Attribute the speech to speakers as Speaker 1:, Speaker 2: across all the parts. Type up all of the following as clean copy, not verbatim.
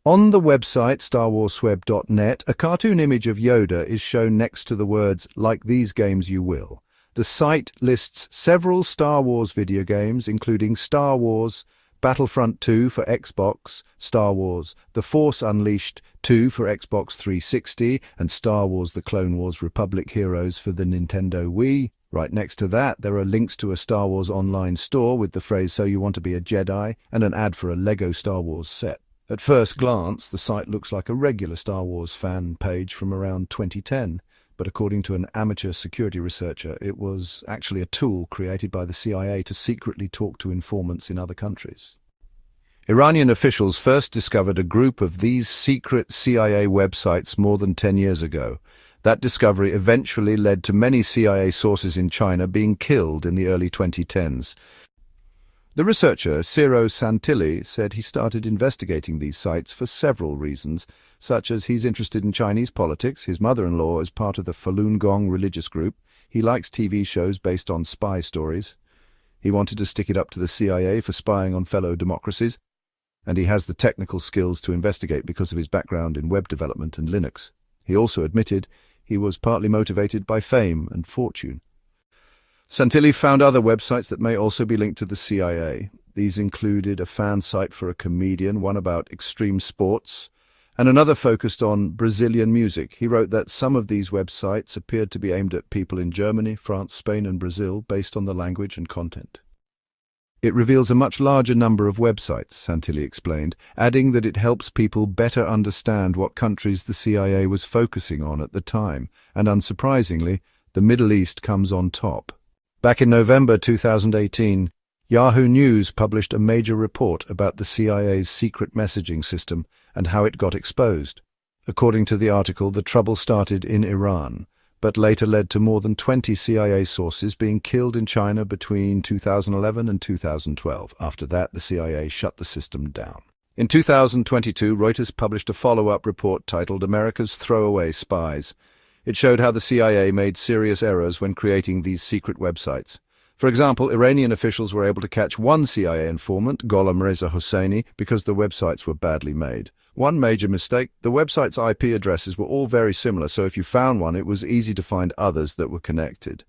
Speaker 1: On the website StarWarsWeb.net, a cartoon image of Yoda is shown next to the words, "Like these games you will." The site lists several Star Wars video games, including Star Wars Battlefront 2 for Xbox, Star Wars The Force Unleashed 2 for Xbox 360, and Star Wars The Clone Wars Republic Heroes for the Nintendo Wii. Right next to that, there are links to a Star Wars online store with the phrase "So you want to be a Jedi" and an ad for a Lego Star Wars set. At first glance, the site looks like a regular Star Wars fan page from around 2010, but according to an amateur security researcher, it was actually a tool created by the CIA to secretly talk to informants in other countries. Iranian officials first discovered a group of these secret CIA websites more than 10 years ago. That discovery eventually led to many CIA sources in China being killed in the early 2010s. The researcher, Ciro Santilli, said he started investigating these sites for several reasons, such as he's interested in Chinese politics, his mother-in-law is part of the Falun Gong religious group, he likes TV shows based on spy stories, he wanted to stick it up to the CIA for spying on fellow democracies, and he has the technical skills to investigate because of his background in web development and Linux. He also admitted he was partly motivated by fame and fortune. Santilli found other websites that may also be linked to the CIA. These included a fan site for a comedian, one about extreme sports, and another focused on Brazilian music. He wrote that some of these websites appeared to be aimed at people in Germany, France, Spain, and Brazil based on the language and content. It reveals a much larger number of websites, Santilli explained, adding that it helps people better understand what countries the CIA was focusing on at the time, and unsurprisingly, the Middle East comes on top. Back in November 2018, Yahoo News published a major report about the CIA's secret messaging system and how it got exposed. According to the article, the trouble started in Iran, but later led to more than 20 CIA sources being killed in China between 2011 and 2012. After that, the CIA shut the system down. In 2022, Reuters published a follow-up report titled "America's Throwaway Spies." It showed how the CIA made serious errors when creating these secret websites. For example, Iranian officials were able to catch one CIA informant, Gholam Reza Hosseini, because the websites were badly made. One major mistake, the website's IP addresses were all very similar, so if you found one, it was easy to find others that were connected.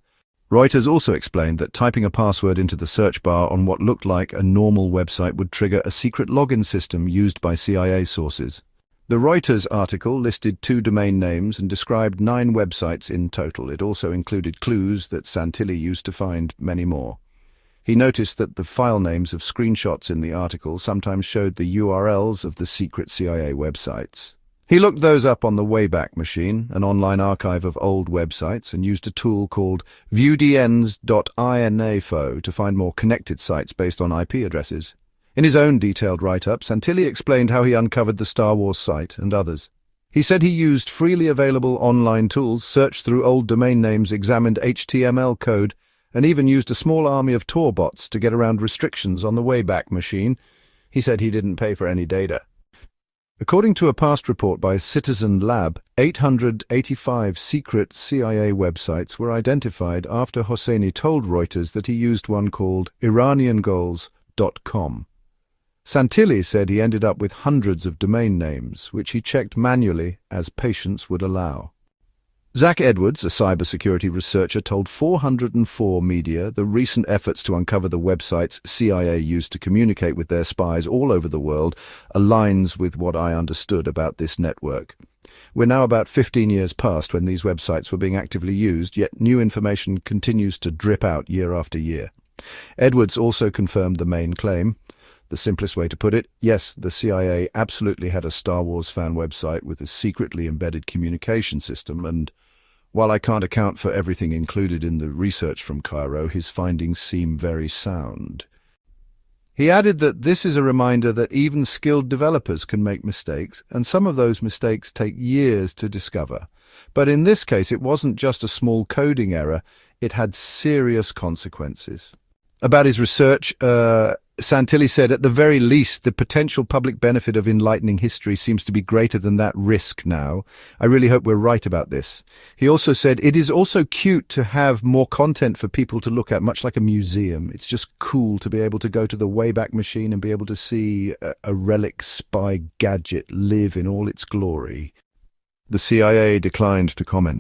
Speaker 1: Reuters also explained that typing a password into the search bar on what looked like a normal website would trigger a secret login system used by CIA sources. The Reuters article listed 2 domain names and described 9 websites in total. It also included clues that Santilli used to find many more. He noticed that the file names of screenshots in the article sometimes showed the URLs of the secret CIA websites. He looked those up on the Wayback Machine, an online archive of old websites, and used a tool called viewdns.info to find more connected sites based on IP addresses. In his own detailed write-up, Santilli explained how he uncovered the Star Wars site and others. He said he used freely available online tools, searched through old domain names, examined HTML code, and even used a small army of Tor bots to get around restrictions on the Wayback Machine. He said he didn't pay for any data. According to a past report by Citizen Lab, 885 secret CIA websites were identified after Hosseini told Reuters that he used one called IranianGoals.com. Santilli said he ended up with hundreds of domain names, which he checked manually as patience would allow. Zach Edwards, a cybersecurity researcher, told 404 Media the recent efforts to uncover the websites CIA used to communicate with their spies all over the world aligns with what I understood about this network. We're now about 15 years past when these websites were being actively used, yet new information continues to drip out year after year. Edwards also confirmed the main claim. The simplest way to put it, yes, the CIA absolutely had a Star Wars fan website with a secretly embedded communication system, and while I can't account for everything included in the research from Cairo, his findings seem very sound. He added that this is a reminder that even skilled developers can make mistakes, and some of those mistakes take years to discover. But in this case, it wasn't just a small coding error, it had serious consequences. About his research, Santilli said, at the very least, the potential public benefit of enlightening history seems to be greater than that risk now. I really hope we're right about this. He also said, it is also cute to have more content for people to look at, much like a museum. It's just cool to be able to go to the Wayback Machine and be able to see a relic spy gadget live in all its glory. The CIA declined to comment.